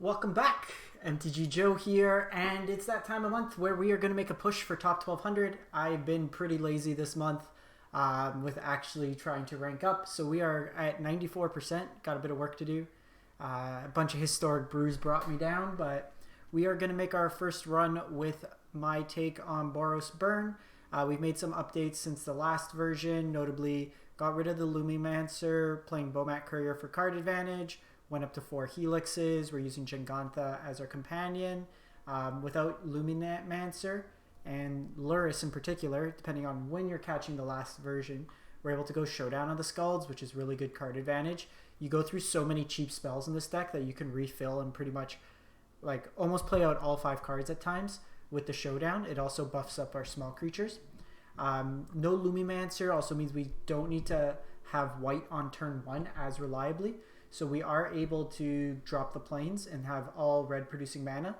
Welcome back, MTG Joe here, and it's that time of month where we are going to make a push for top 1200. I've been pretty lazy this month with actually trying to rank up, so we are at 94%, got a bit of work to do. A bunch of historic brews brought me down, but we are going to make our first run with my take on Boros Burn. We've made some updates since the last version, notably got rid of the Pyromancer, playing Bomat Courier for card advantage, went up to 4 Helixes, we're using Jengantha as our companion, without Pyromancer, and Luris in particular, depending on when you're catching the last version, we're able to go Showdown on the Skalds, which is really good card advantage. You go through so many cheap spells in this deck that you can refill and pretty much like almost play out all 5 cards at times with the Showdown. It also buffs up our small creatures. No Pyromancer also means we don't need to have white on turn 1 as reliably. So we are able to drop the plains and have all red producing mana,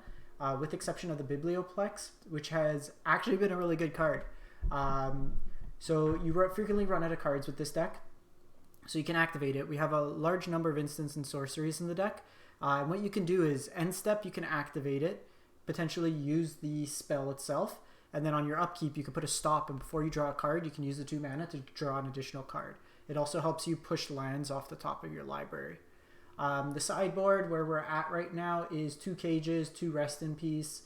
with exception of the Biblioplex, which has actually been a really good card. So you frequently run out of cards with this deck, so you can activate it. We have a large number of instants and sorceries in the deck. And what you can do is end step, you can activate it, potentially use the spell itself, and then on your upkeep you can put a stop, and before you draw a card you can use the 2 mana to draw an additional card. It also helps you push lands off the top of your library. The sideboard where we're at right now is 2 Cages, 2 Rest in Peace,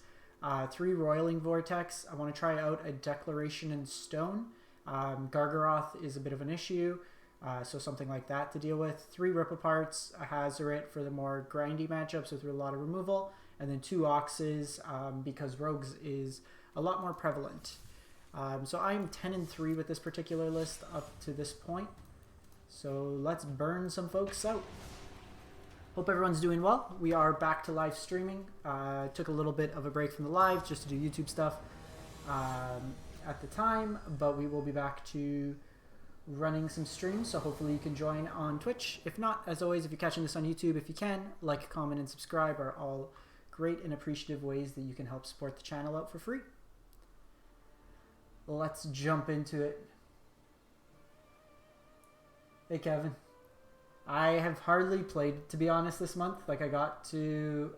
3 Roiling Vortex. I want to try out a Declaration in Stone. Gargaroth is a bit of an issue, so something like that to deal with. 3 Rip Aparts, a Hazoret for the more grindy matchups with a lot of removal, and then 2 Oxes because Rogues is a lot more prevalent. So I'm 10-3 with this particular list up to this point. So let's burn some folks out. Hope everyone's doing well. We are back to live streaming. Took a little bit of a break from the live just to do YouTube stuff at the time, but we will be back to running some streams, so hopefully you can join on Twitch. If not, as always, if you're catching this on YouTube, if you can, like, comment, and subscribe are all great and appreciative ways that you can help support the channel out for free. Let's jump into it. Hey, Kevin. I have hardly played, to be honest, this month. Like, I got to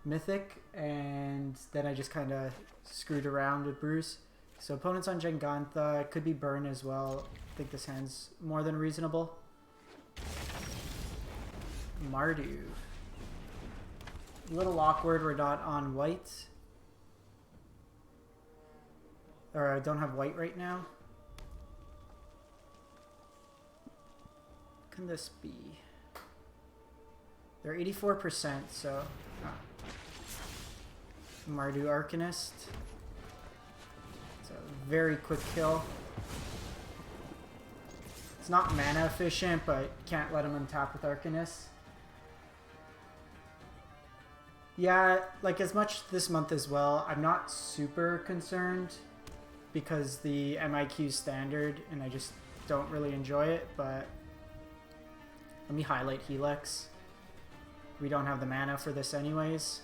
Mythic, and then I just kind of screwed around with brews. So opponents on Jengantha, could be Burn as well. I think this hand's more than reasonable. Mardu. A little awkward, we're not on white. Or I don't have white right now. What can this be? They're 84%, so... Mardu Arcanist. It's a very quick kill. It's not mana efficient, but can't let him untap with Arcanist. Yeah, like as much this month as well, I'm not super concerned because the MIQ standard and I just don't really enjoy it, but let me highlight Helix. We don't have the mana for this anyways.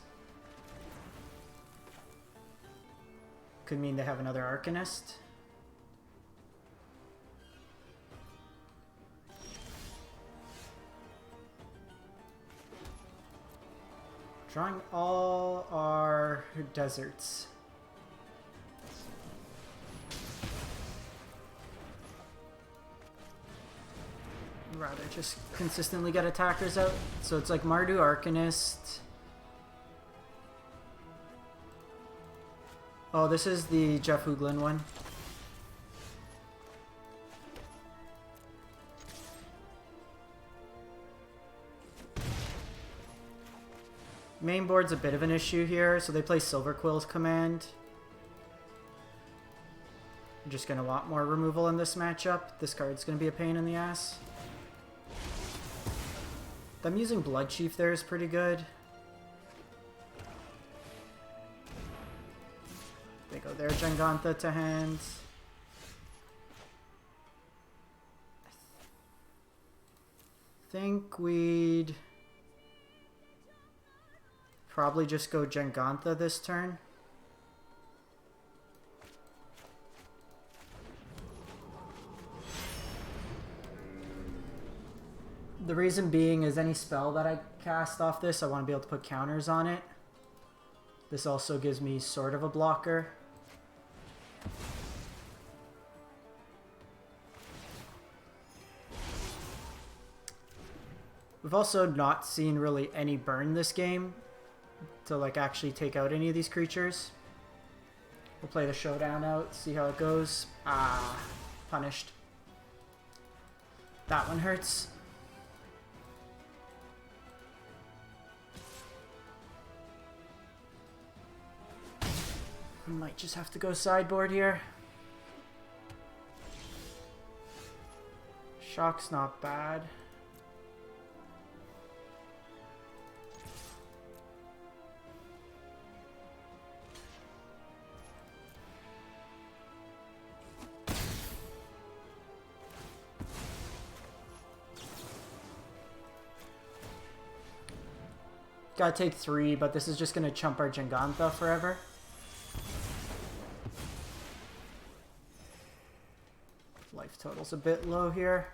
Could mean they have another Arcanist. Drawing all our deserts. Rather just consistently get attackers out. So it's like Mardu Arcanist. Oh, this is the Jeff Hooglin one. Main board's a bit of an issue here, so they play Silver Quill's command. I'm just going to want more removal in this matchup. This card's going to be a pain in the ass. Them using Blood Chief there is pretty good. They go there, Jengantha to hand. I think we'd probably just go Jengantha this turn. The reason being is any spell that I cast off this, I want to be able to put counters on it. This also gives me sort of a blocker. We've also not seen really any burn this game to like actually take out any of these creatures. We'll play the showdown out, see how it goes. Ah, punished. That one hurts. Might just have to go sideboard here. Shock's not bad. Gotta take 3, but this is just gonna chump our Jengantha forever. Life total's a bit low here.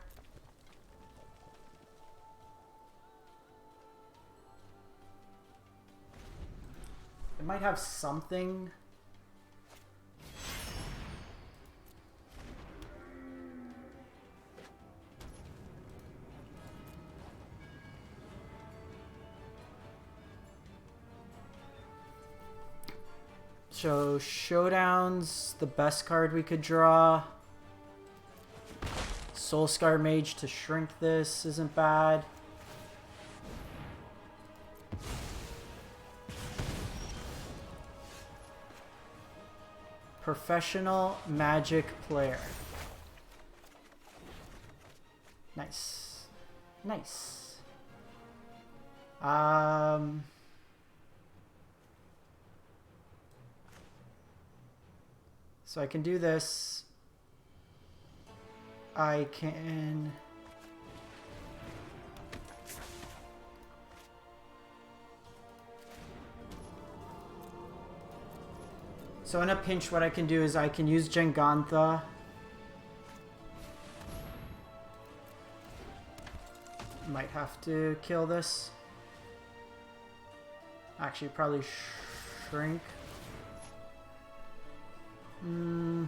It might have something. So Showdown's the best card we could draw. Soulscar Mage to shrink this isn't bad. Professional Magic player. Nice. Nice. So I can do this. I can... So in a pinch, what I can do is I can use Jengantha. Might have to kill this. Actually, probably shrink. I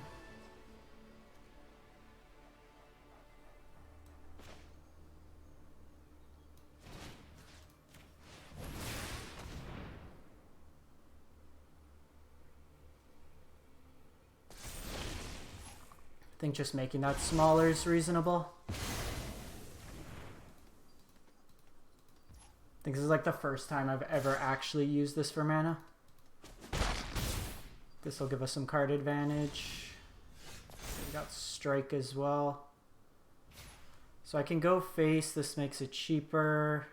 think just making that smaller is reasonable. I think this is like the first time I've ever actually used this for mana. This will give us some card advantage. We got strike as well. So I can go face. This makes it cheaper.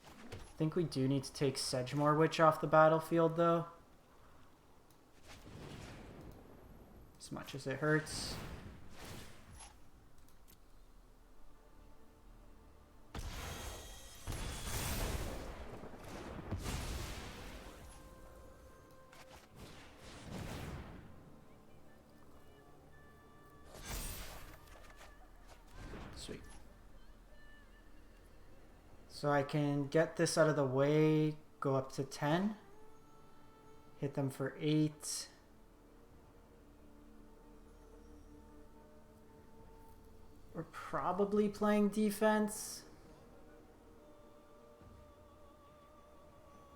I think we do need to take Sedgemoor Witch off the battlefield though. As much as it hurts. Sweet. So I can get this out of the way, go up to 10, hit them for 8. We're probably playing defense.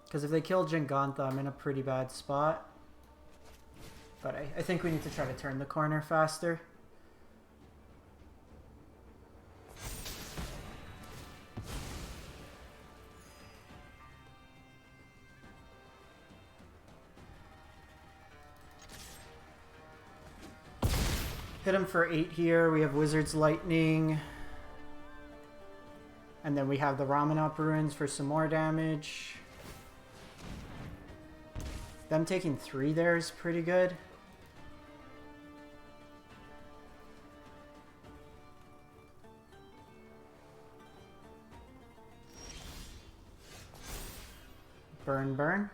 Because if they kill Jengantha, I'm in a pretty bad spot. But I think we need to try to turn the corner faster. Hit him for 8 here. We have Wizard's Lightning. And then we have the Ramanop Ruins for some more damage. Them taking 3 there is pretty good. Burn, burn.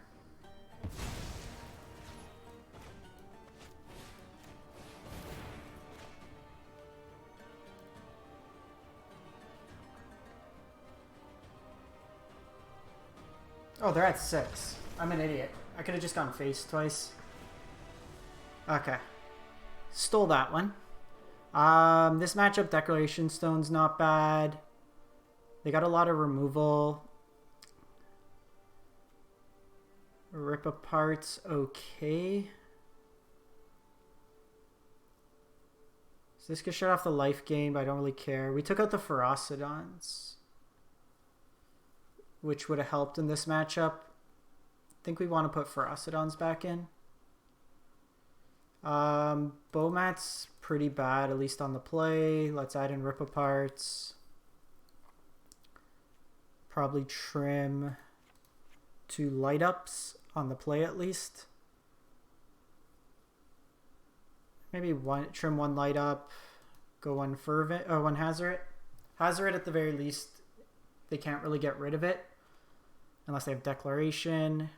Oh, they're at 6. I'm an idiot. I could have just gone face twice. Okay. Stole that one. This matchup, Declaration Stone's not bad. They got a lot of removal. Rip Apart's okay. So this could shut off the life gain, but I don't really care. We took out the Ferocidons, which would have helped in this matchup. I think we want to put Ferocidons back in. Bomat's pretty bad, at least on the play. Let's add in Rip Aparts. Probably trim 2 light ups on the play at least. Maybe trim 1 light up, go 1 fervent, or 1 Hazoret. Hazoret at the very least, they can't really get rid of it unless they have Declaration.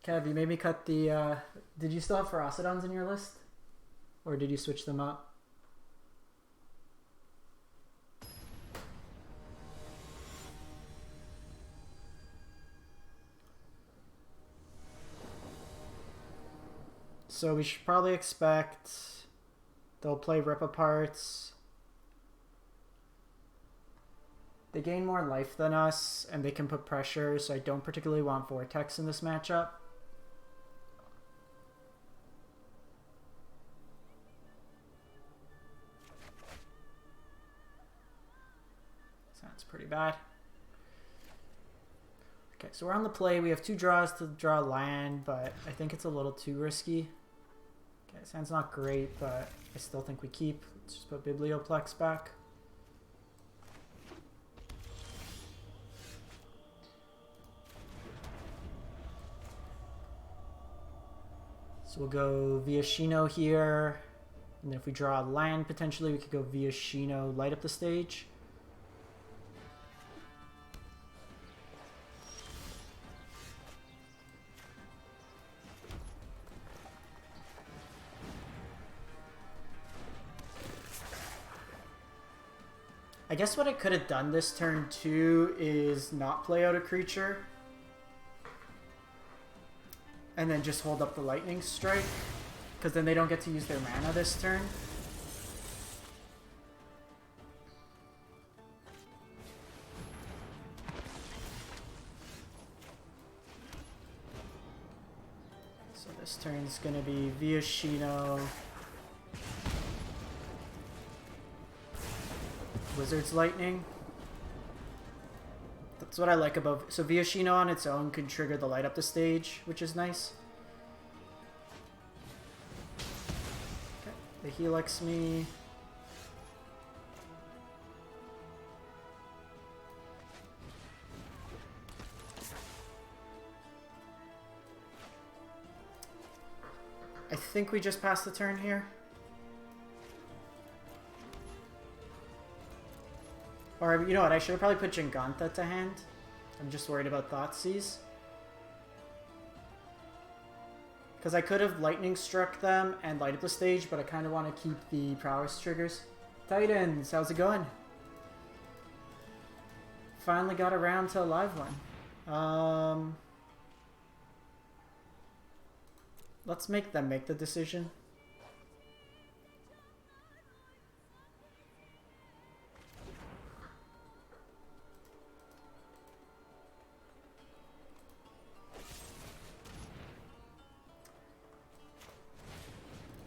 Kev, you made me cut the, did you still have Ferocidons in your list? Or did you switch them up? So we should probably expect they'll play Rip Aparts. They gain more life than us, and they can put pressure, so I don't particularly want Vortex in this matchup. Sounds pretty bad. Okay, so we're on the play. We have 2 draws to draw land, but I think it's a little too risky. Okay, sounds not great, but I still think we keep. Let's just put Biblioplex back. So we'll go Viashino here, and then if we draw land, potentially we could go Viashino, light up the stage. I guess what I could have done this turn too is not play out a creature and then just hold up the lightning strike, because then they don't get to use their mana this turn. So this turn's gonna be Viashino, Wizard's Lightning. That's what I like about... So Viashino on its own can trigger the light up the stage, which is nice. Okay, they Helix me. I think we just passed the turn here. Or, you know what, I should have probably put Jingantha to hand. I'm just worried about Thoughtseize. Because I could have lightning struck them and light up the stage, but I kind of want to keep the prowess triggers. Titans, how's it going? Finally got around to a live one. Let's make them make the decision.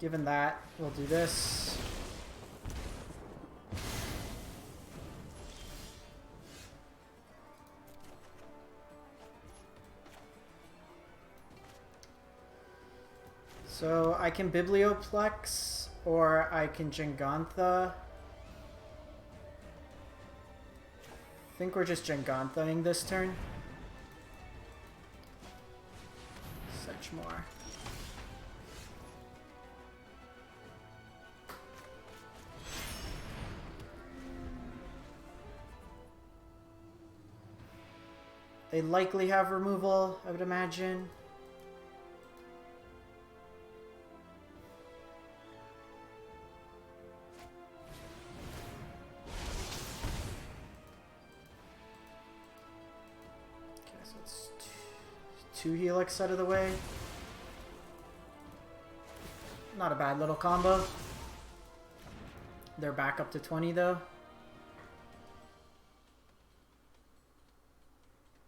Given that, we'll do this. So I can Biblioplex, or I can Jingantha. I think we're just Jinganthaing this turn. Such more. They likely have removal, I would imagine. So it's two Helix out of the way. Not a bad little combo. They're back up to 20 though.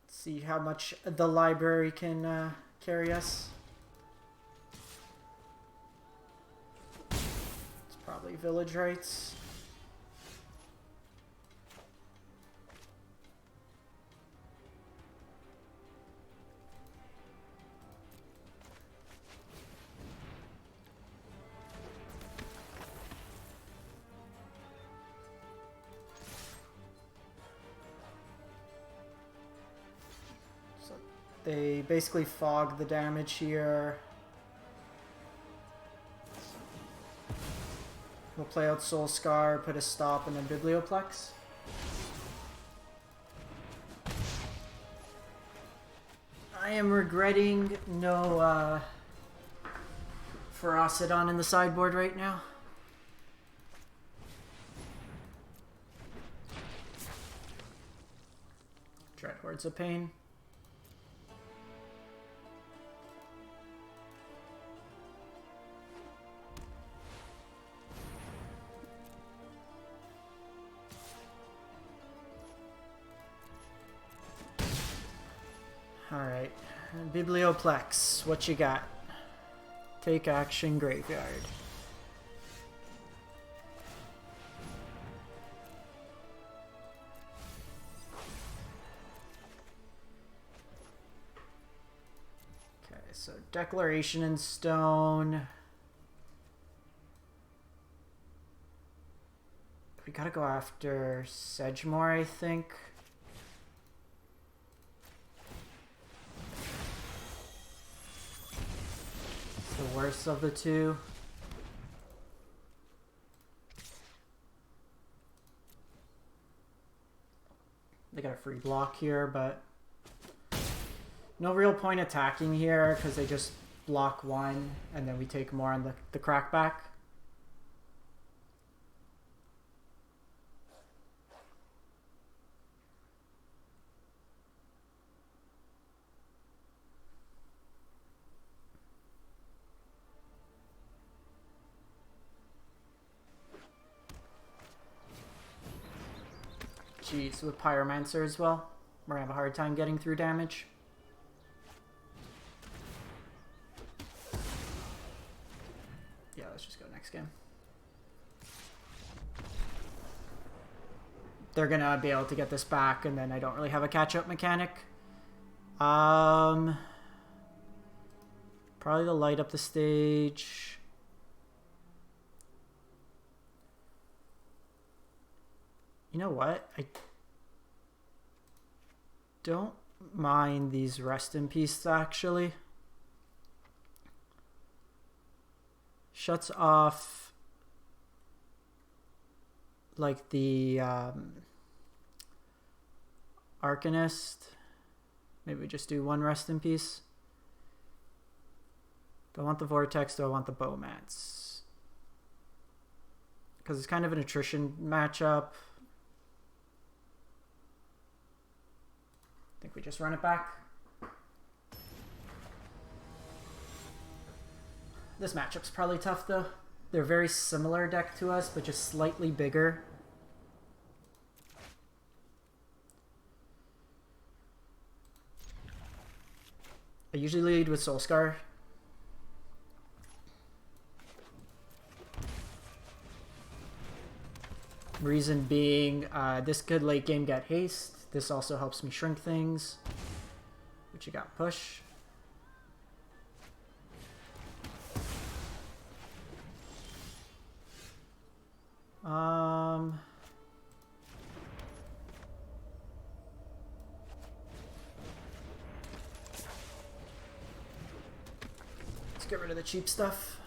Let's see how much the library can carry us. It's probably village rights. They basically fog the damage here. We'll play out Soul Scar, put a stop, and then Biblioplex. I am regretting no Ferocidon in the sideboard right now. Dreadhorde's a pain. Alright, Biblioplex, what you got? Take action, graveyard. Okay, so Declaration in Stone. We gotta go after Sedgemoor, I think. The worst of the two. They got a free block here, but no real point attacking here because they just block one and then we take more on the crackback. Jeez, with Pyromancer as well, we're gonna have a hard time getting through damage. Yeah, let's just go next game. They're gonna be able to get this back, and then I don't really have a catch-up mechanic. Probably to light up the stage. You know what? I don't mind these rest in peace, actually. Shuts off like the Arcanist. Maybe we just do one rest in peace. Do I want the Vortex? Do I want the Bowmats? Because it's kind of an attrition matchup. I think we just run it back. This matchup's probably tough though. They're very similar deck to us, but just slightly bigger. I usually lead with Soulscar. Reason being, this could late game get haste. This also helps me shrink things. What you got? Push. Let's get rid of the cheap stuff.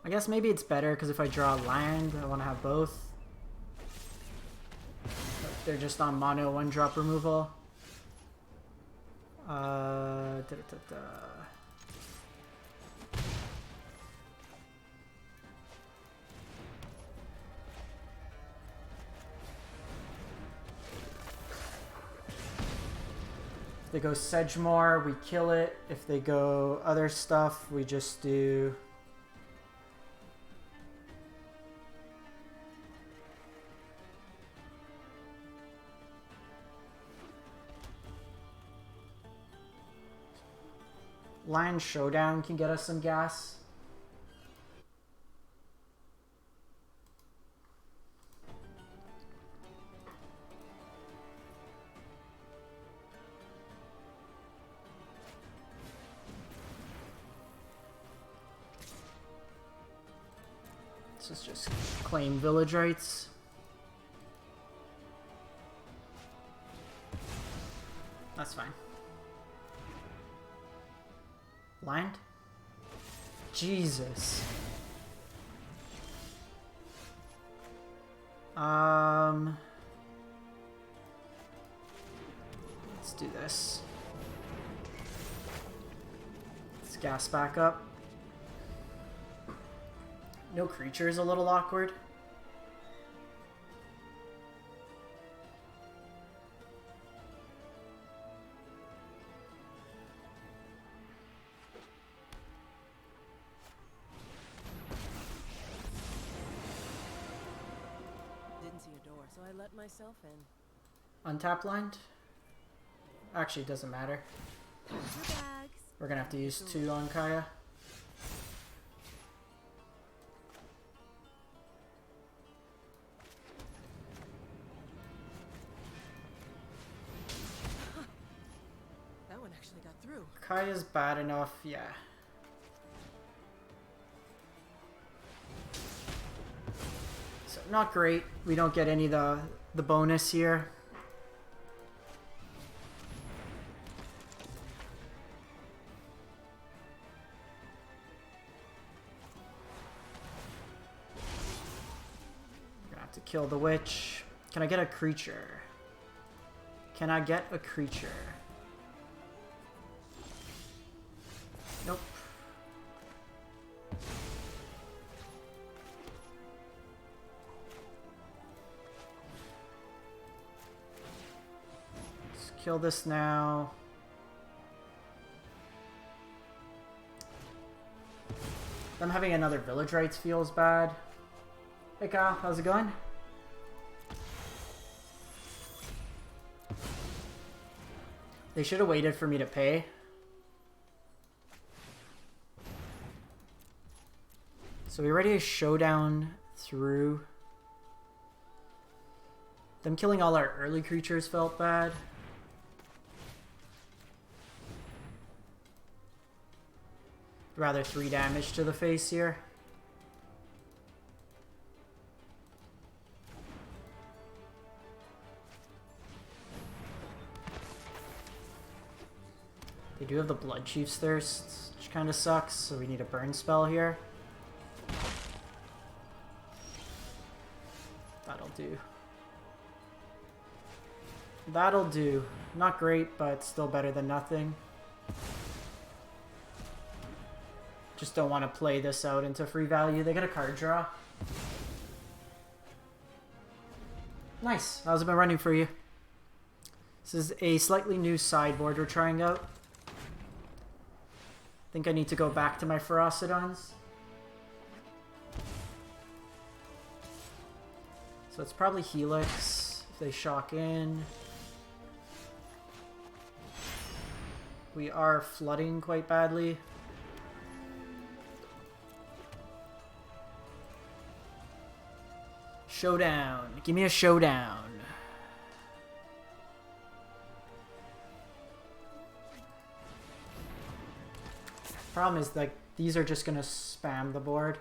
I guess maybe it's better because if I draw land, I want to have both. They're just on mono 1-drop removal. they go Sedgemoor, we kill it. If they go other stuff, we just do... Land Showdown can get us some gas. This is just claim village rights. That's fine. Land? Jesus. Let's do this. Let's gas back up. No creature is a little awkward. So I let myself in. Untap land? Actually, it doesn't matter. We're gonna have to use 2 on Kaya. That one actually got through. Kaya's bad enough, yeah. Not great. We don't get any of the bonus here. We're gonna have to kill the witch. Can I get a creature? Can I get a creature? Nope. Kill this now. Them having another village rights feels bad. Hey Kyle, how's it going? They should have waited for me to pay. So we already showdown through. Them killing all our early creatures felt bad. Rather 3 damage to the face here. They do have the Blood Chief's Thirst, which kind of sucks, so we need a burn spell here. That'll do. That'll do. Not great, but still better than nothing. Just don't want to play this out into free value. They get a card draw. Nice. How's it been running for you? This is a slightly new sideboard we're trying out. I think I need to go back to my Ferocidons. So it's probably Helix if they shock in. We are flooding quite badly. Showdown. Give me a showdown. Problem is, like, these are just gonna spam the board.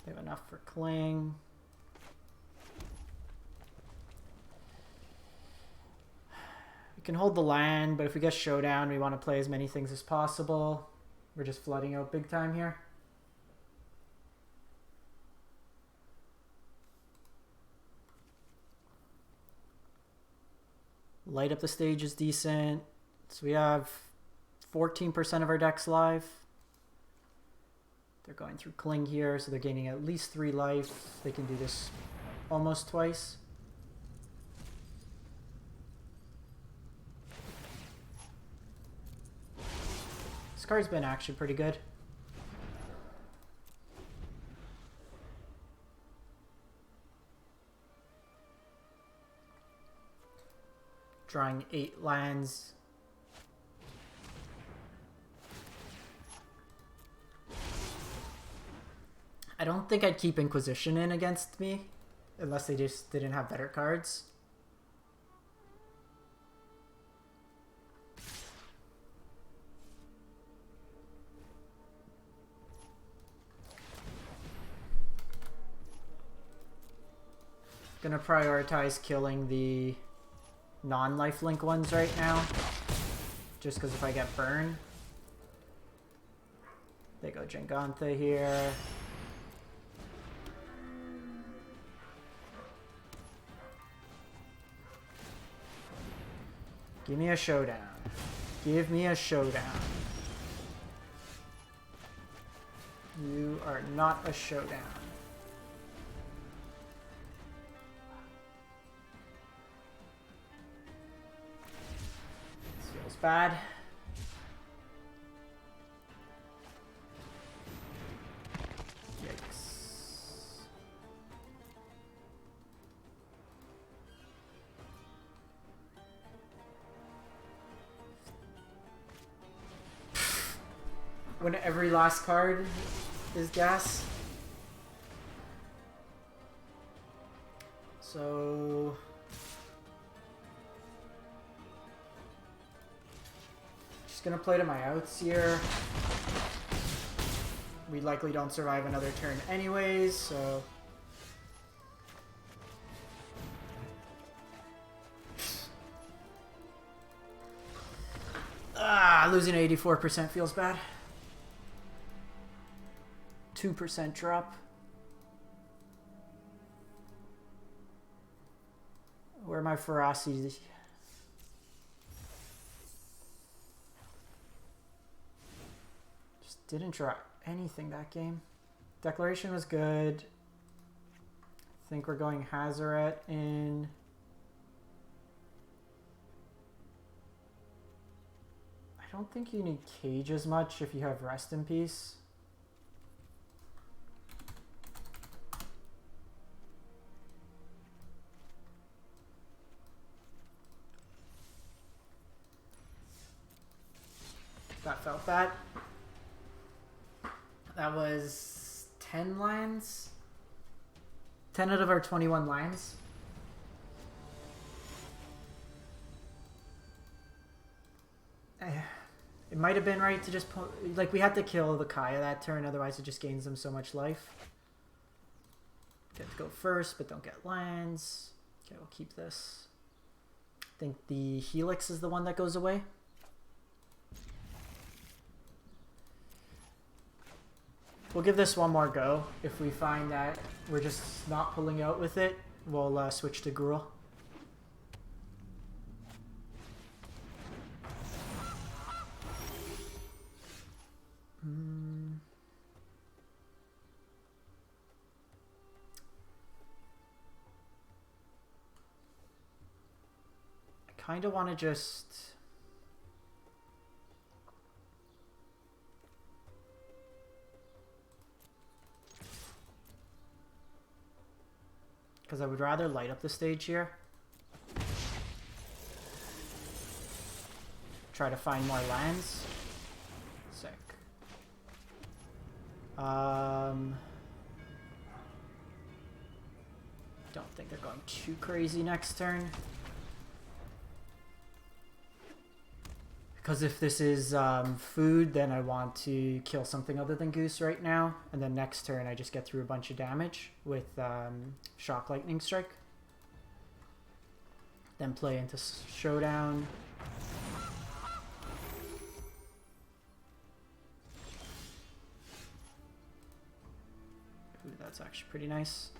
They have enough for Cling. We can hold the land, but if we get showdown, we want to play as many things as possible. We're just flooding out big time here. Light up the stage is decent. So we have 14% of our decks live. They're going through Cling here, so they're gaining at least 3 life. They can do this almost twice. This card's been actually pretty good. Drawing 8 lands. I don't think I'd keep Inquisition in against me, unless they just didn't have better cards. Gonna prioritize killing the non-lifelink ones right now, just because if I get burned. They go Giganta here. Give me a showdown. Give me a showdown. You are not a showdown. This feels bad. When every last card is gas. So just gonna play to my outs here. We likely don't survive another turn anyways, so losing 84% feels bad. 2% drop. Where are my ferocities? Just didn't draw anything that game. Declaration was good. I think we're going Hazaret in. I don't think you need Cage as much if you have Rest in Peace. That felt bad. That was 10 lines. 10 out of our 21 lines. It might have been right to just like we had to kill the Kaya that turn, otherwise it just gains them so much life. Get to go first, but don't get lands. Okay, we'll keep this. I think the Helix is the one that goes away. We'll give this one more go. If we find that we're just not pulling out with it, we'll switch to Gruul. I kind of want to just... because I would rather light up the stage here. Try to find more lands. Sick. Don't think they're going too crazy next turn. Because if this is food, then I want to kill something other than Goose right now. And then next turn, I just get through a bunch of damage with Shock Lightning Strike. Then play into Showdown. Ooh, that's actually pretty nice.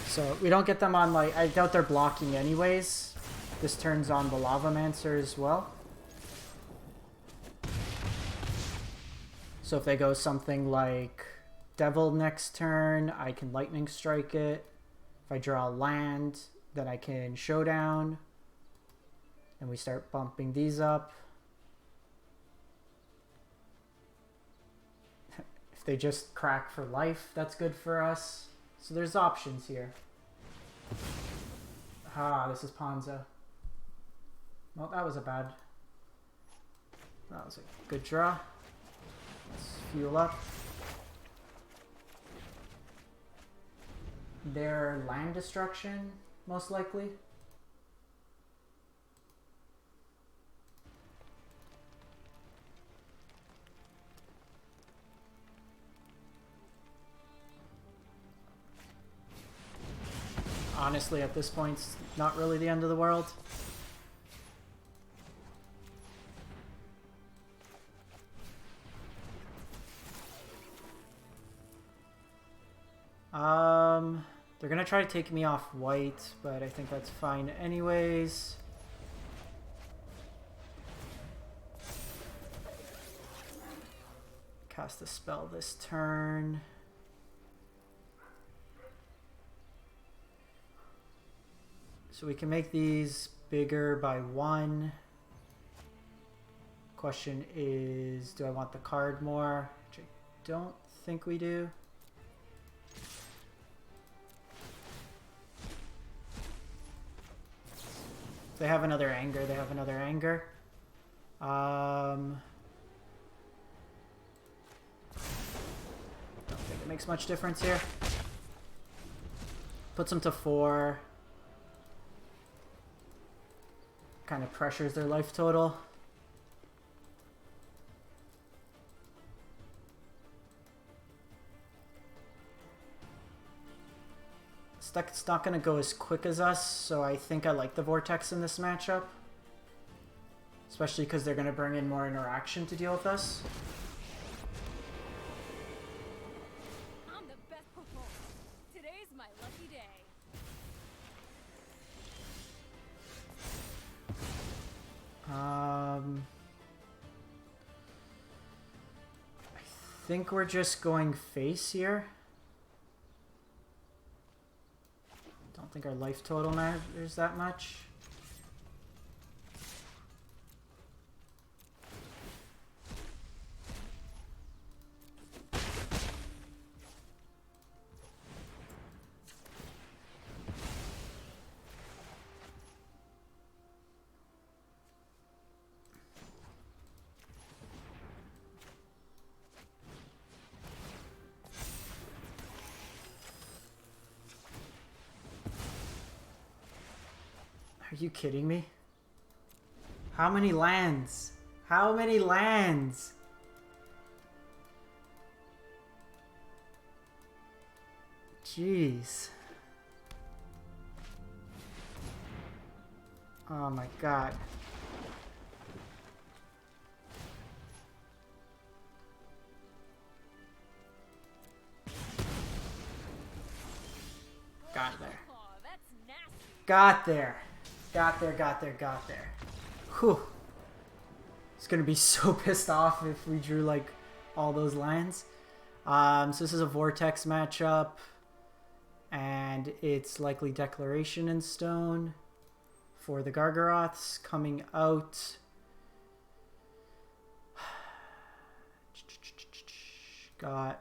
So we don't get them on, like, I doubt they're blocking anyways. This turns on the Pyromancer as well. So if they go something like Devil next turn, I can Lightning Strike it. If I draw a land, then I can Showdown. And we start bumping these up. If they just crack for life, that's good for us. So there's options here. Ah, this is Ponza. Well, that was a bad... That was a good draw. Let's fuel up. Their land destruction, most likely. Honestly, at this point, it's not really the end of the world. They're gonna try to take me off white, but I think that's fine anyways. Cast a spell this turn. So we can make these bigger by 1. Question is, do I want the card more? Which I don't think we do. If they have another anger, they have another anger. Don't think it makes much difference here. Puts them to 4. Kind of pressures their life total. It's not going to go as quick as us, so I think I like the Vortex in this matchup. Especially because they're going to bring in more interaction to deal with us. I'm the best performer. Today's my lucky day. I think we're just going face here. Don't think our life total matters that much. Are you kidding me? How many lands? How many lands? Jeez. Oh my god. Got there. Oh, that's nasty. Got there. Got there, got there, got there. Whew. It's gonna be so pissed off if we drew like all those lands. So this is a Vortex matchup. And it's likely Declaration in Stone for the Gargaroths coming out. Got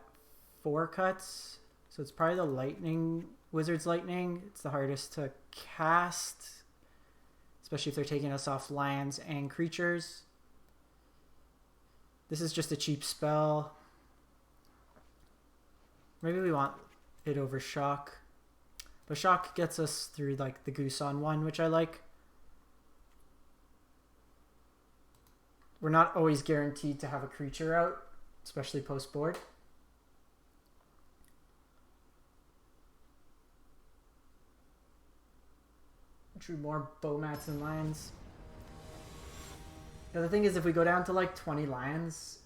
4 cuts. So it's probably the Lightning, Wizard's Lightning. It's the hardest to cast. Especially if they're taking us off lands and creatures. This is just a cheap spell. Maybe we want it over Shock. But Shock gets us through like the Goose on 1, which I like. We're not always guaranteed to have a creature out, especially post-board. Drew more Bowmats and lands. Now the thing is, if we go down to like 20 lands,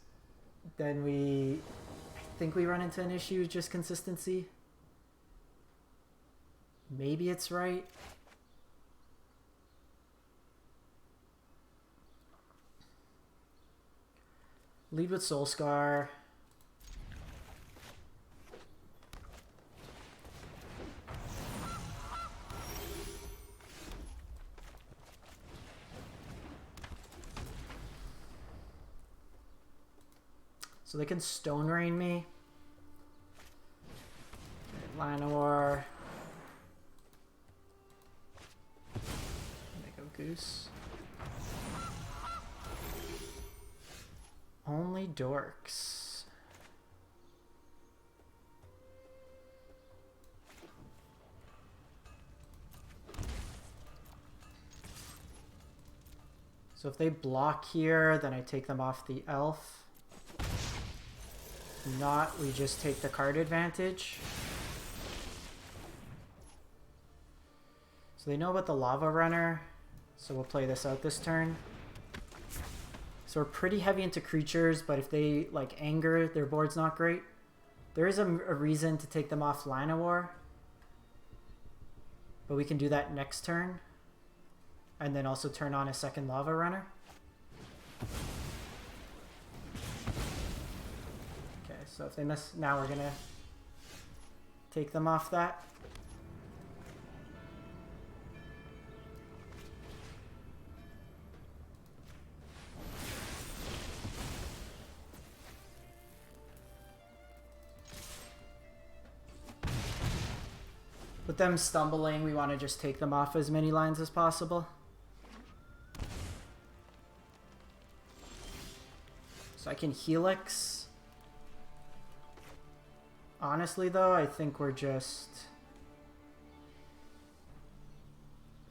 then I think we run into an issue with just consistency. Maybe it's right. Lead with Soul Scar. So they can Stone Rain me. Okay, Llanowar. They go Goose. Only dorks. So if they block here, then I take them off the elf. If not, we just take the card advantage. So they know about the Lava Runner, so we'll play this out this turn. So we're pretty heavy into creatures, but if they like anger, their board's not great. There is a reason to take them off Llanowar, but we can do that next turn, and then also turn on a second Lava Runner. Okay, so if they miss, now we're gonna take them off that. With them stumbling, we want to just take them off as many lines as possible. So I can Helix. Honestly though, I think we're just...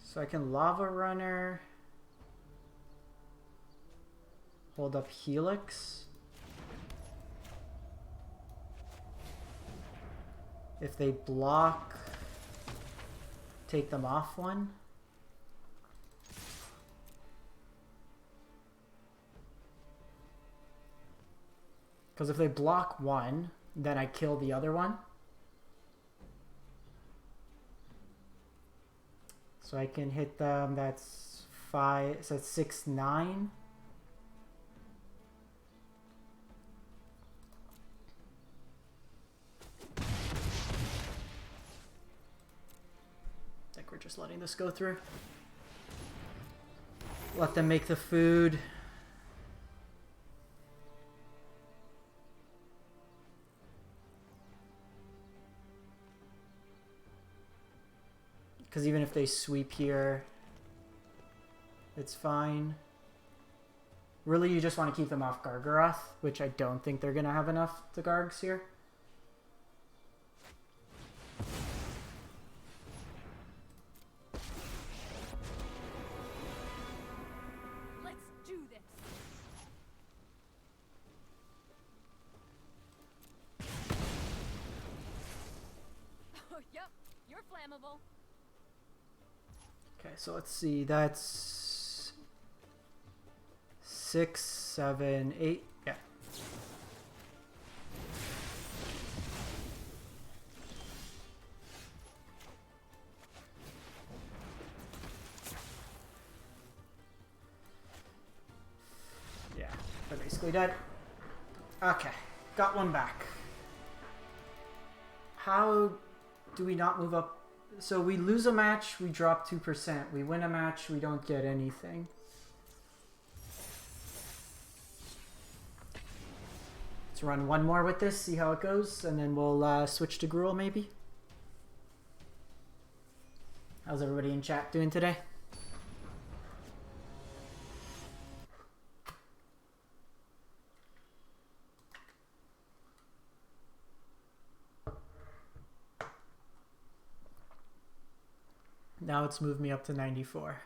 So I can Lava Runner. Hold up Helix. If they block... take them off one. Because if they block one, then I kill the other one. So I can hit them, that's 5, so that's 6, 9. We're just letting this go through. Let them make the food. Because even if they sweep here, it's fine. Really, you just want to keep them off Gargaroth, which I don't think they're going to have enough to Gargs here. Okay, so let's see, that's 6, 7, 8, yeah. Yeah, they're basically dead. Okay, got one back. How do we not move up? So we lose a match, we drop 2%. We win a match, we don't get anything. Let's run one more with this, see how it goes, and then we'll switch to Gruul maybe. How's everybody in chat doing today? Now it's moved me up to 94.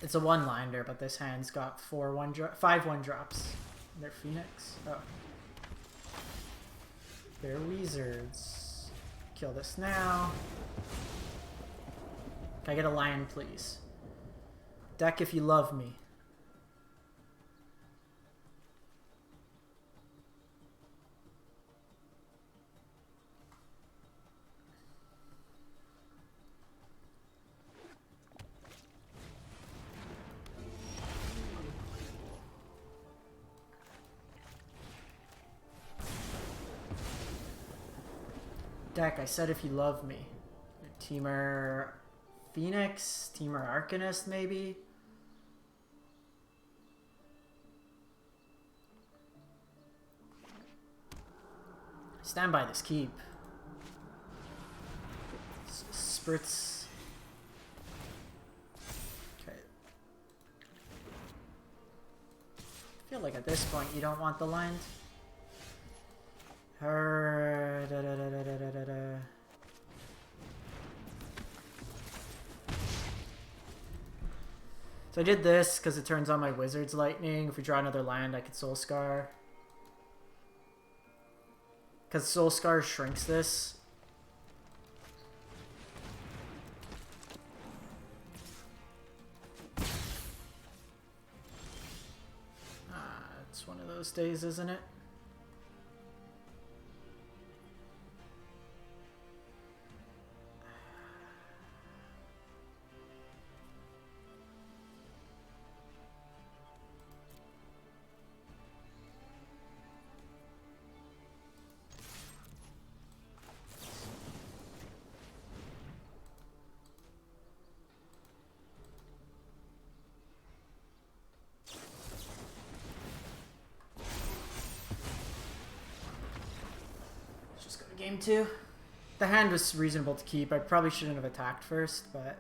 It's a one-liner, but this hand's got 5 1-drops. They're Phoenix. Oh. They're Wizards. Kill this now. Can I get a lion, please? Deck if you love me. deck. I said if you love me. Temur Phoenix, Temur Arcanist maybe. Stand by this keep. Spritz. Okay. I feel like at this point you don't want the land. Her. Da, da, da, da, da, da, da. So I did this because it turns on my Wizard's Lightning. If we draw another land, I could Soul Scar. Because Soul Scar shrinks this. It's one of those days, isn't it? Game 2. The hand was reasonable to keep. I probably shouldn't have attacked first, but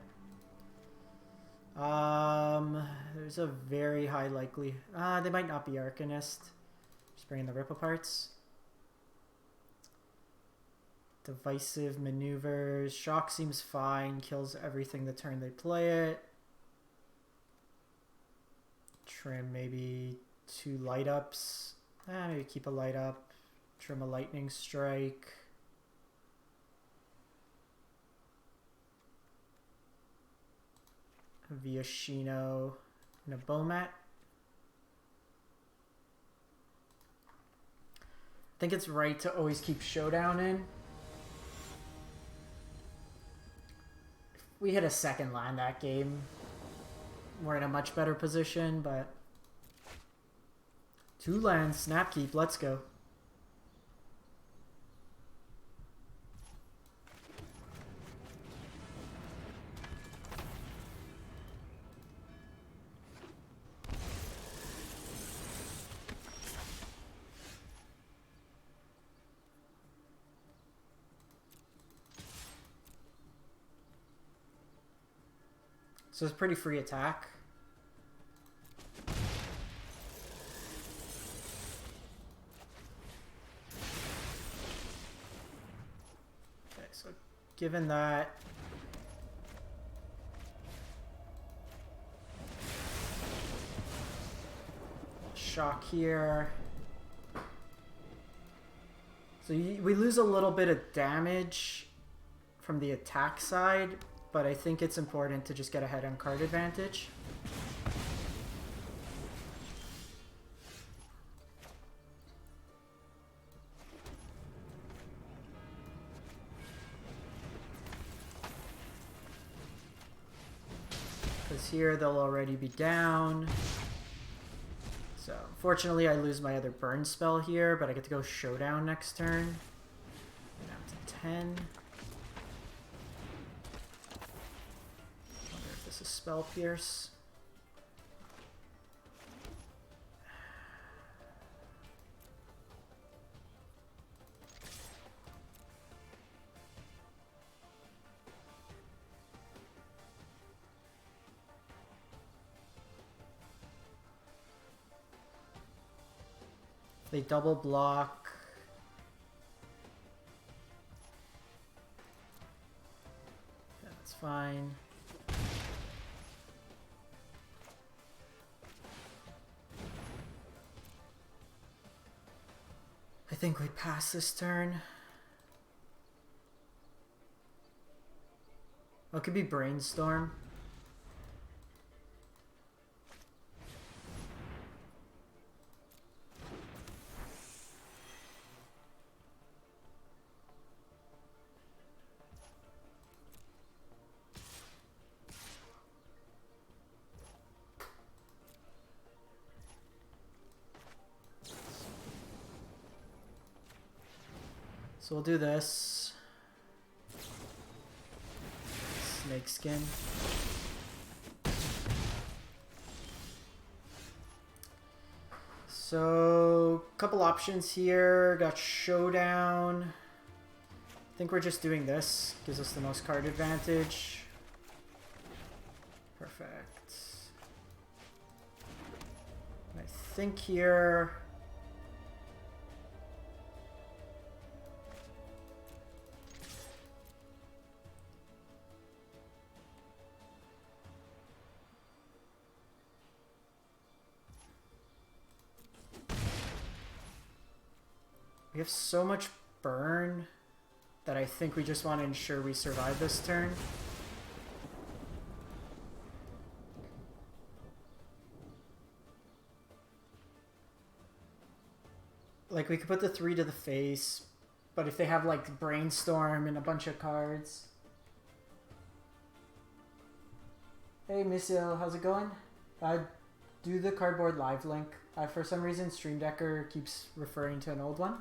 there's a very high likely. They might not be Arcanist. Just bringing the rip aparts. Divisive maneuvers. Shock seems fine. Kills everything the turn they play it. Trim maybe 2 light ups. Maybe keep a light up. Trim a lightning strike. Viashino and a Bomat. I think it's right to always keep Showdown in. If we hit a second land that game, we're in a much better position, but 2 lands, snap keep, let's go. So it's pretty free attack. Okay, so given that, shock here. So we lose a little bit of damage from the attack side, but I think it's important to just get ahead on card advantage. Because here they'll already be down. So unfortunately I lose my other burn spell here, but I get to go Showdown next turn. Down to 10. A Spell Pierce. They double block. Yeah, that's fine. I think we pass this turn. Oh, it could be Brainstorm. So we'll do this. Snakeskin. So, couple options here. Got Showdown. I think we're just doing this. Gives us the most card advantage. Perfect. I think here... we have so much burn that I think we just want to ensure we survive this turn. Like, we could put the 3 to the face, but if they have, like, Brainstorm and a bunch of cards... Hey, Missile, how's it going? Do the cardboard live link. For some reason, Stream Decker keeps referring to an old one.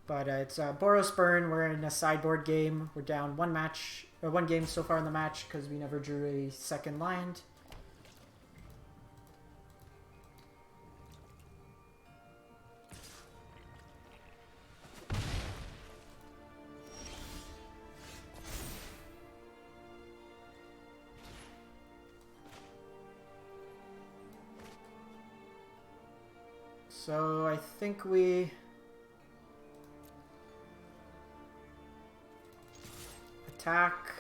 But it's Boros Burn. We're in a sideboard game. We're down one game so far in the match because we never drew a second land. So I think we... attack.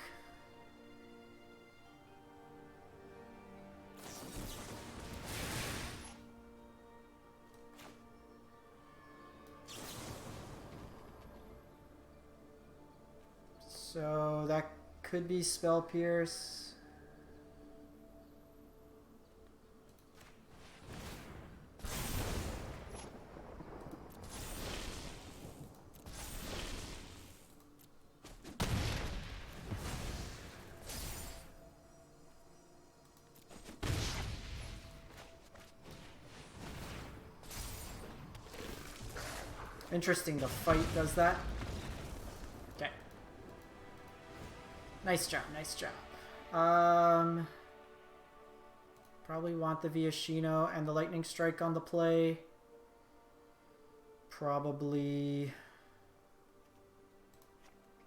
So that could be Spell Pierce. Interesting, the fight does that. Okay. Nice job, nice job. Probably want the Viashino and the Lightning Strike on the play. Probably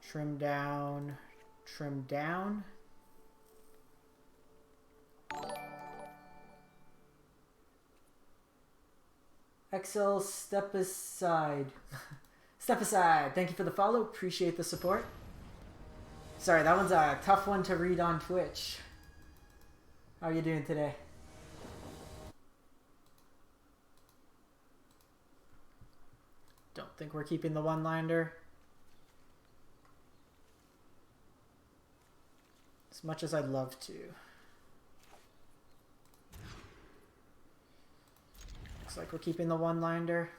trim down, trim down. XL, step aside. Step aside. Thank you for the follow. Appreciate the support. Sorry, that one's a tough one to read on Twitch. How are you doing today? Don't think we're keeping the one-liner. As much as I'd love to. Looks like we're keeping the one-liner.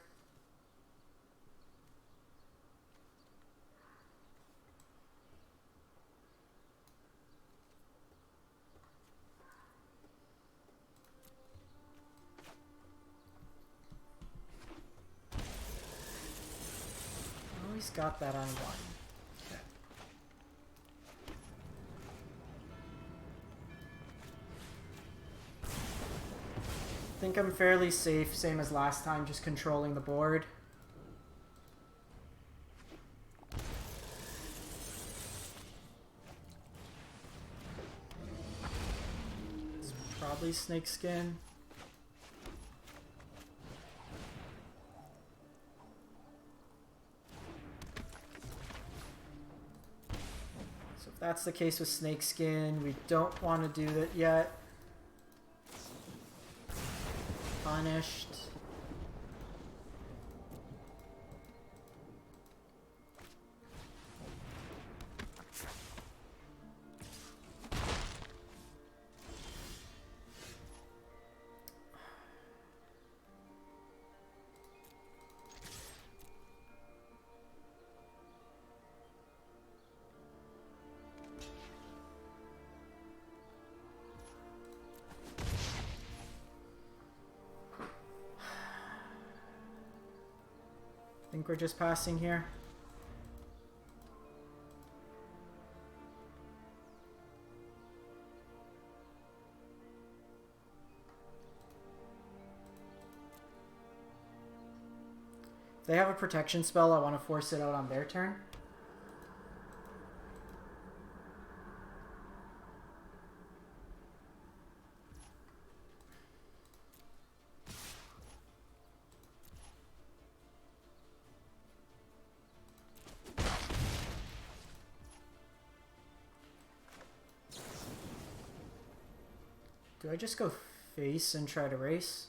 Always got that on one. Okay. I think I'm fairly safe, same as last time, just controlling the board. This is probably Snakeskin. So if that's the case with Snakeskin, we don't want to do that yet. Punished. I think we're just passing here. If they have a protection spell, I want to force it out on their turn. Do I just go face and try to race?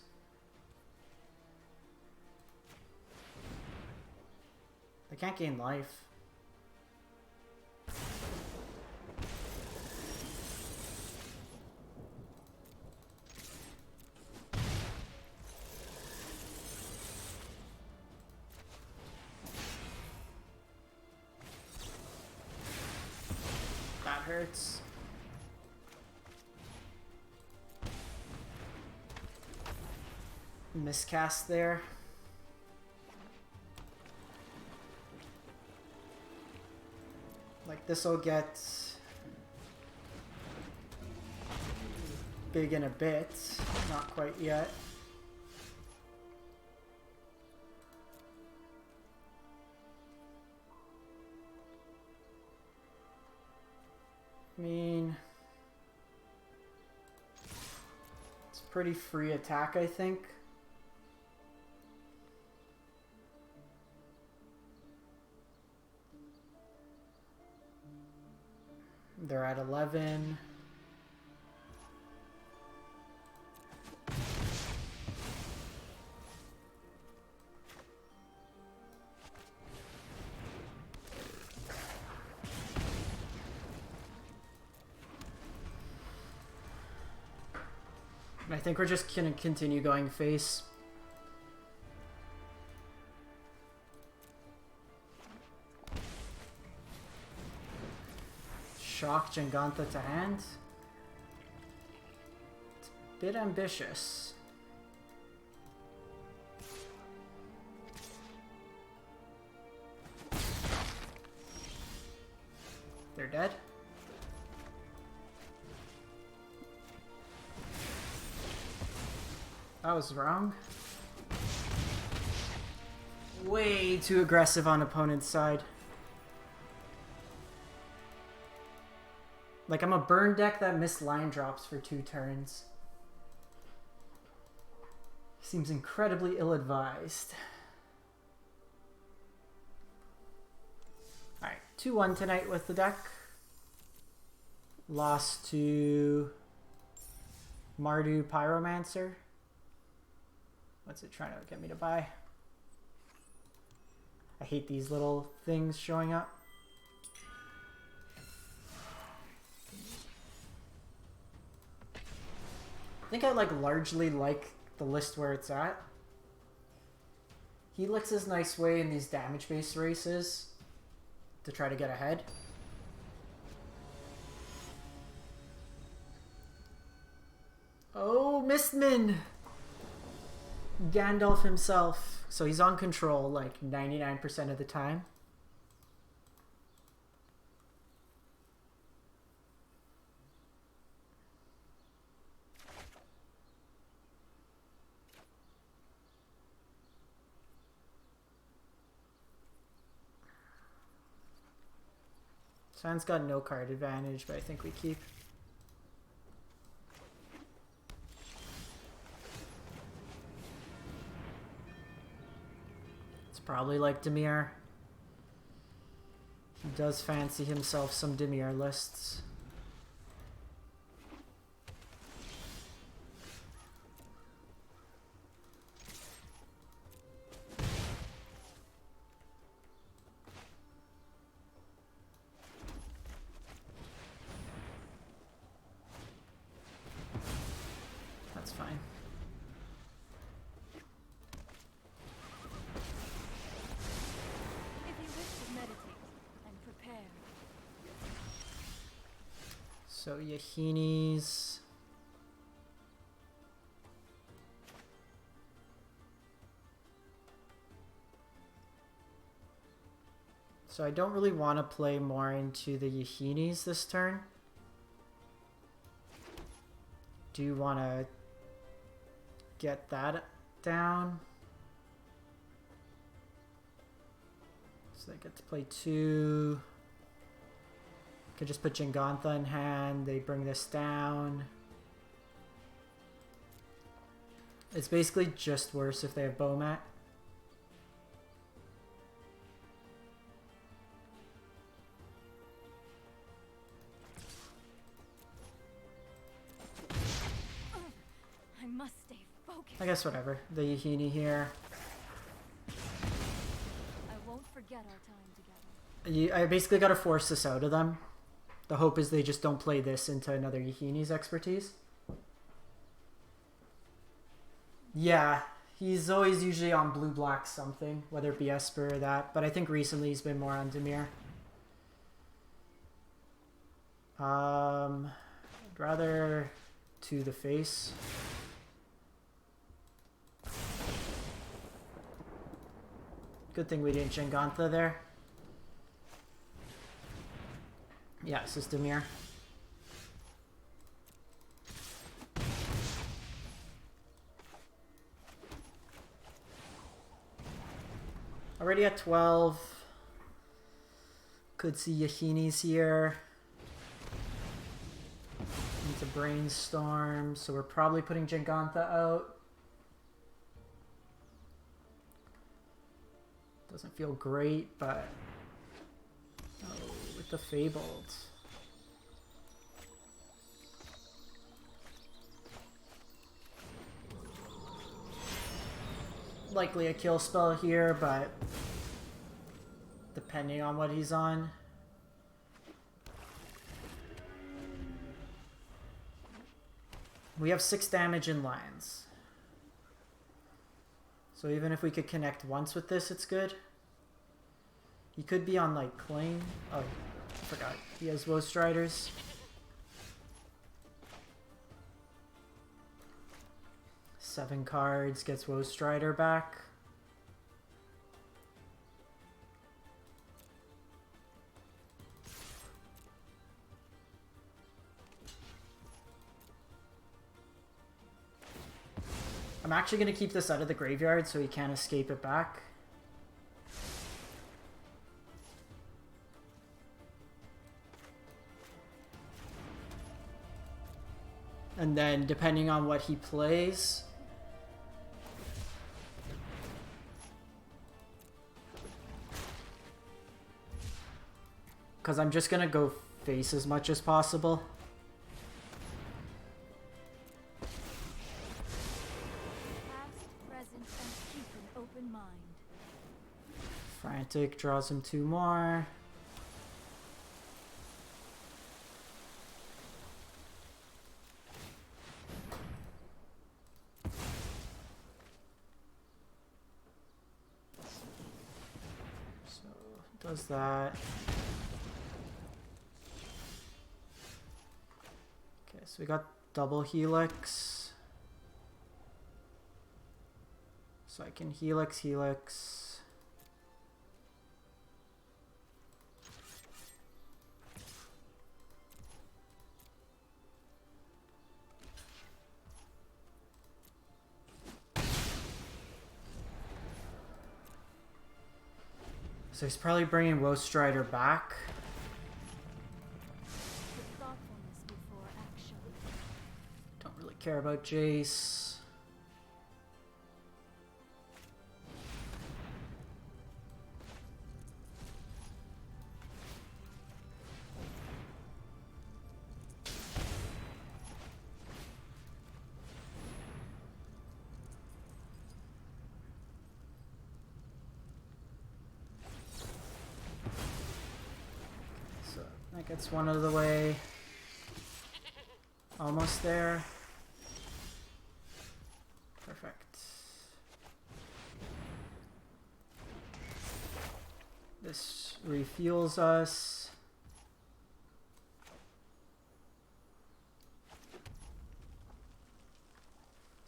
I can't gain life. That hurts. Miscast there. Like, this'll get big in a bit. Not quite yet. I mean, it's pretty free attack, I think. They're at 11. I think we're just gonna continue going face. Shock Jangantha to hand. It's a bit ambitious. They're dead. That was wrong. Way too aggressive on opponent's side. Like, I'm a burn deck that missed line drops for 2 turns. Seems incredibly ill-advised. Alright, 2-1 tonight with the deck. Lost to Mardu Pyromancer. What's it trying to get me to buy? I hate these little things showing up. I think I largely like the list where it's at. Helix is nice way in these damage-based races to try to get ahead. Oh, Mystmin! Gandalf himself. So he's on control like 99% of the time. Sand's got no card advantage, but I think we keep. It's probably like Dimir. He does fancy himself some Dimir lists. That's fine. If you wish to meditate and prepare. So Yahini's. So I don't really want to play more into the Yahinis this turn. Do you want to get that down? So they get to play 2. Could just put Jingantha in hand. They bring this down. It's basically just worse if they have Bomat. I must stay focused. I guess whatever. The Yahini here. I won't forget our time together. I basically got to force this out of them. The hope is they just don't play this into another Yahini's expertise. Yeah, he's always usually on blue-black something, whether it be Esper or that, but I think recently he's been more on Dimir. I'd rather to the face. Good thing we didn't Jingantha there. Yeah, this is Dimir. Already at 12. Could see Yahini's here. Need to brainstorm, so we're probably putting Jingantha out. Doesn't feel great, but oh, with the Fabled. Likely a kill spell here, but depending on what he's on. We have 6 damage in lands. So even if we could connect once with this, it's good. He could be on like Cling. Oh, I forgot. He has Woe Striders. Seven cards, gets Woe Strider back. I'm actually going to keep this out of the graveyard so he can't escape it back. And then depending on what he plays, because I'm just going to go face as much as possible. Frantic draws him 2 more. So does that. Okay, so we got double Helix. So I can Helix. So he's probably bringing Woe Strider back. Don't really care about Jace. That gets one out of the way. Almost there. Perfect. This refuels us.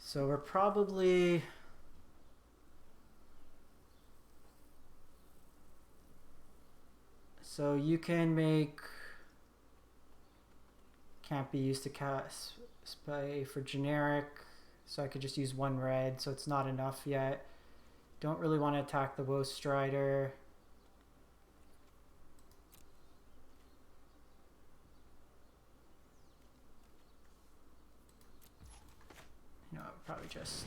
So we're probably... So you can make... Can't be used to cast spray for generic, so I could just use 1 red, so it's not enough yet. Don't really want to attack the Woe Strider. probably just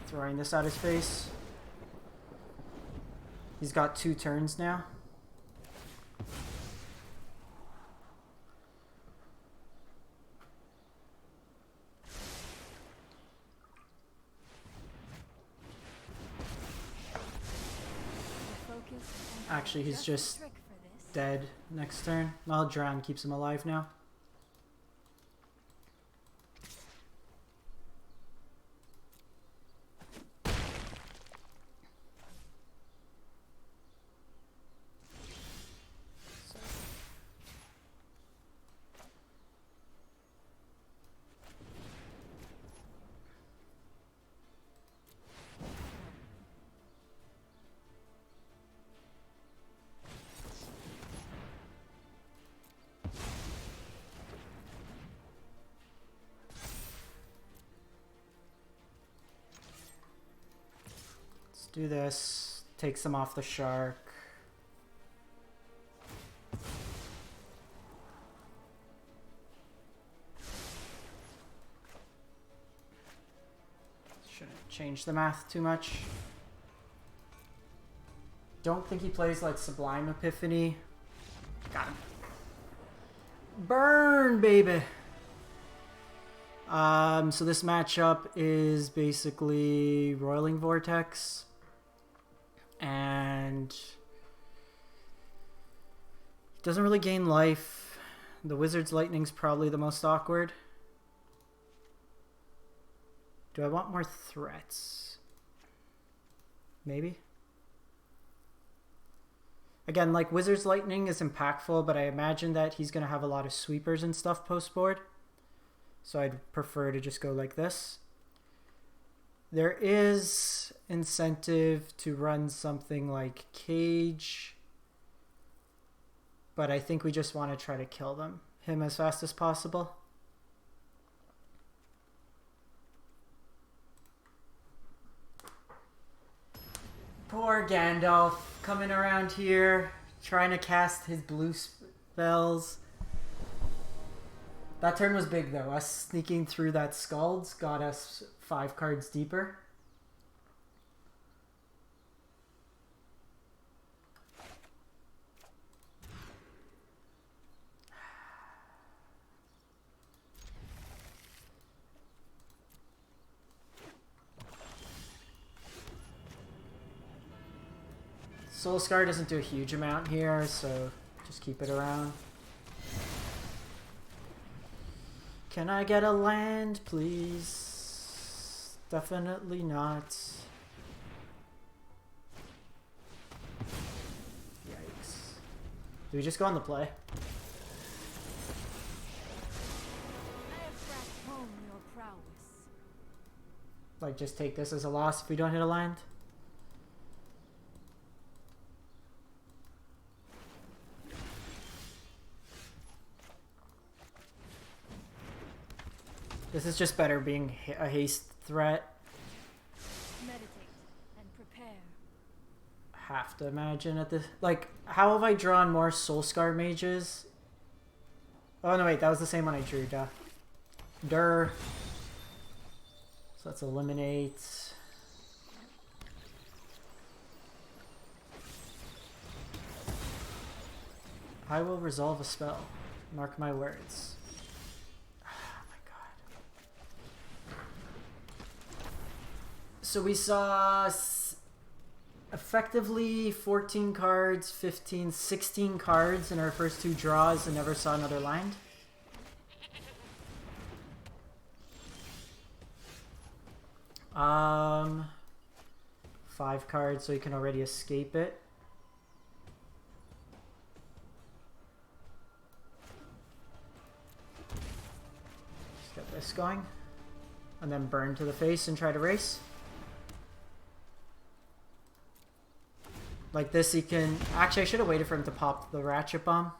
throwing this at his face. He's got 2 turns now. Actually, he's just dead next turn. Well, Drown keeps him alive now. Do this, takes them off the shark. Shouldn't change the math too much. Don't think he plays like Sublime Epiphany. Got him. Burn, baby! So this matchup is basically Roiling Vortex. And doesn't really gain life. The Wizard's Lightning's probably the most awkward. Do I want more threats? Maybe. Again, like Wizard's Lightning is impactful, but I imagine that he's going to have a lot of sweepers and stuff post-board. So I'd prefer to just go like this. There is incentive to run something like Cage, but I think we just want to try to kill him as fast as possible. Poor Gandalf coming around here, trying to cast his blue spells. That turn was big though. Us sneaking through that Scalds got us 5 cards deeper. Soul Scar doesn't do a huge amount here, so just keep it around. Can I get a land, please? Definitely not. Yikes. Do we just go on the play? I have brought home your prowess. Like, just take this as a loss if we don't hit a land? This is just better being a haste threat. Meditate and prepare. Have to imagine at this. Like, how have I drawn more Soulscar mages? Oh no, wait, that was the same one I drew. Duh. So let's eliminate. I will resolve a spell. Mark my words. So we saw effectively 14 cards, 15, 16 cards in our first 2 draws and never saw another land. Um, 5 cards, so you can already escape it. Just get this going. And then burn to the face and try to race. Like this, he can... Actually, I should have waited for him to pop the Ratchet Bomb.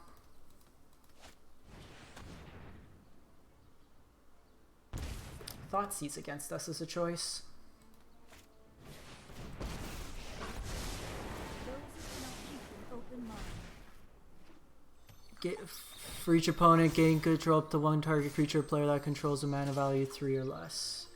Thoughtseize against us is a choice. For each opponent, gain control up to 1 target creature player that controls a mana value 3 or less.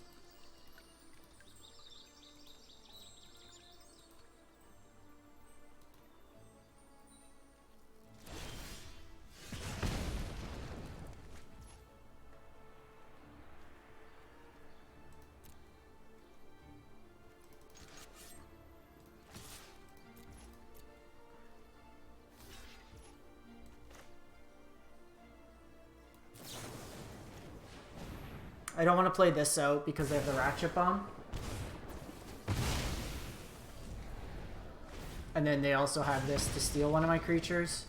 I don't want to play this out because they have the Ratchet Bomb. And then they also have this to steal one of my creatures.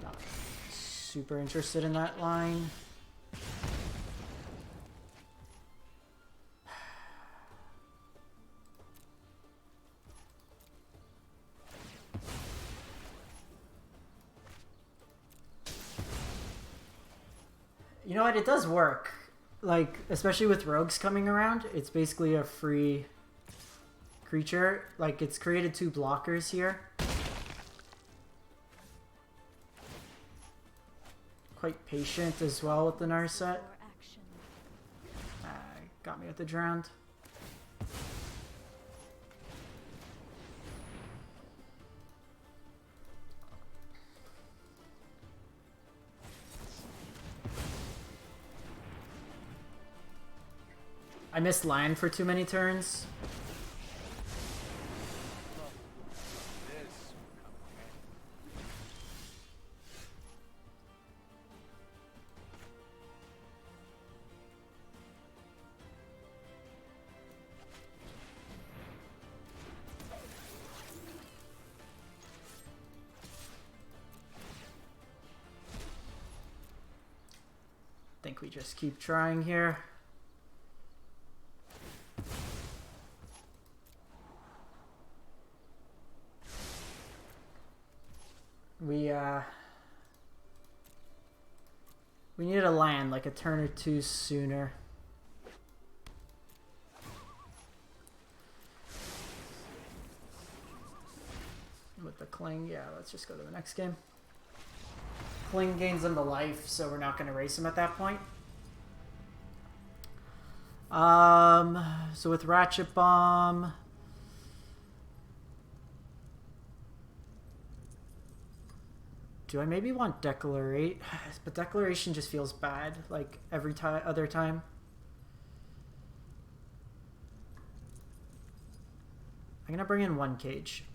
Not super interested in that line. You know what? It does work. Like, especially with rogues coming around, it's basically a free creature. Like, it's created 2 blockers here. Quite patient as well with the Narset. Got me with the Drowned. I missed land for too many turns. I think we just keep trying here. We needed a land like a turn or 2 sooner. With the Cling, yeah, let's just go to the next game. Cling gains him the life, so we're not going to race him at that point. So with Ratchet Bomb... Do I maybe want Declarate? But Declaration just feels bad, like every other time. I'm gonna bring in 1 cage.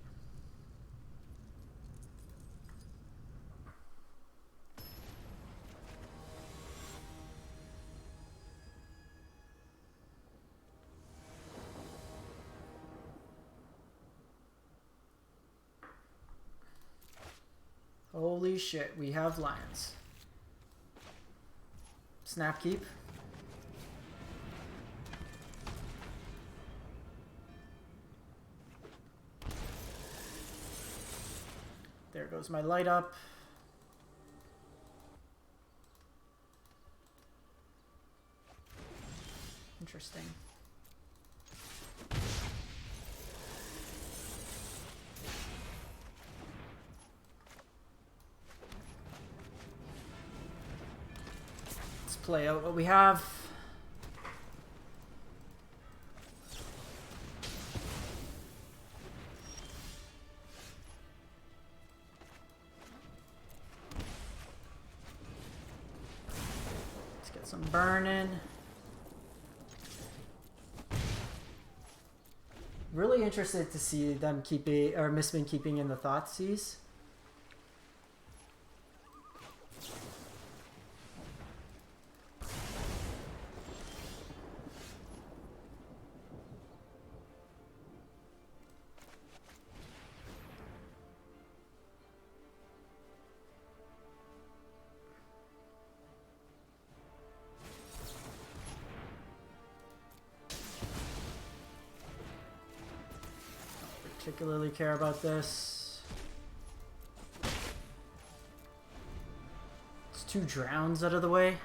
Holy shit, we have lands. Snap Keep. There goes my light up. Interesting. Play out what we have. Let's get some burn in. Really interested to see them keeping, or Mystmin keeping in the Thoughtseize. Particularly care about this. It's 2 Drowns out of the way.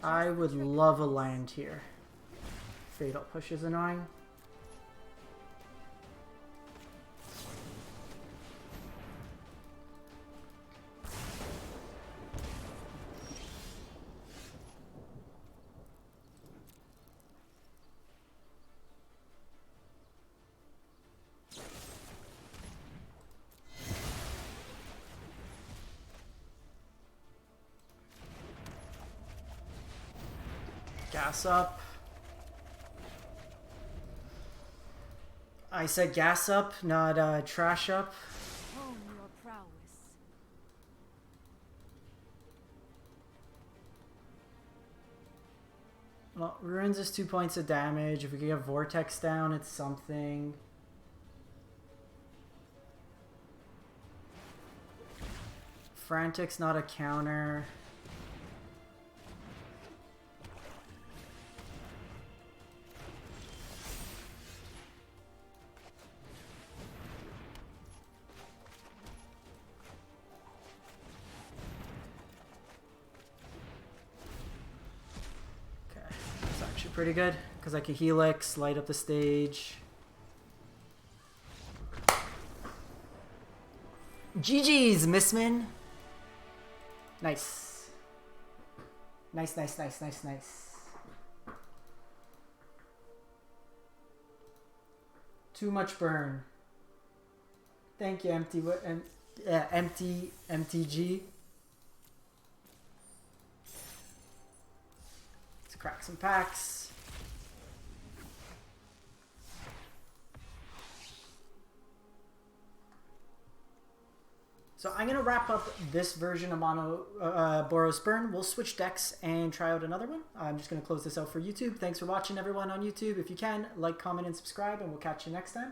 I would love a land here. Fatal Push is annoying. Gas up. I said gas up, not trash up. Hone your prowess. Well, Ruins is 2 points of damage. If we can get Vortex down, it's something. Frantic's not a counter. Pretty good, because I can Helix, light up the stage. GG's, Mystmin. Nice. Nice, nice, nice, nice, nice. Too much burn. Thank you, MTG. Let's crack some packs. So I'm going to wrap up this version of Mono Boros Burn. We'll switch decks and try out another one. I'm just going to close this out for YouTube. Thanks for watching, everyone on YouTube. If you can, like, comment, and subscribe, and we'll catch you next time.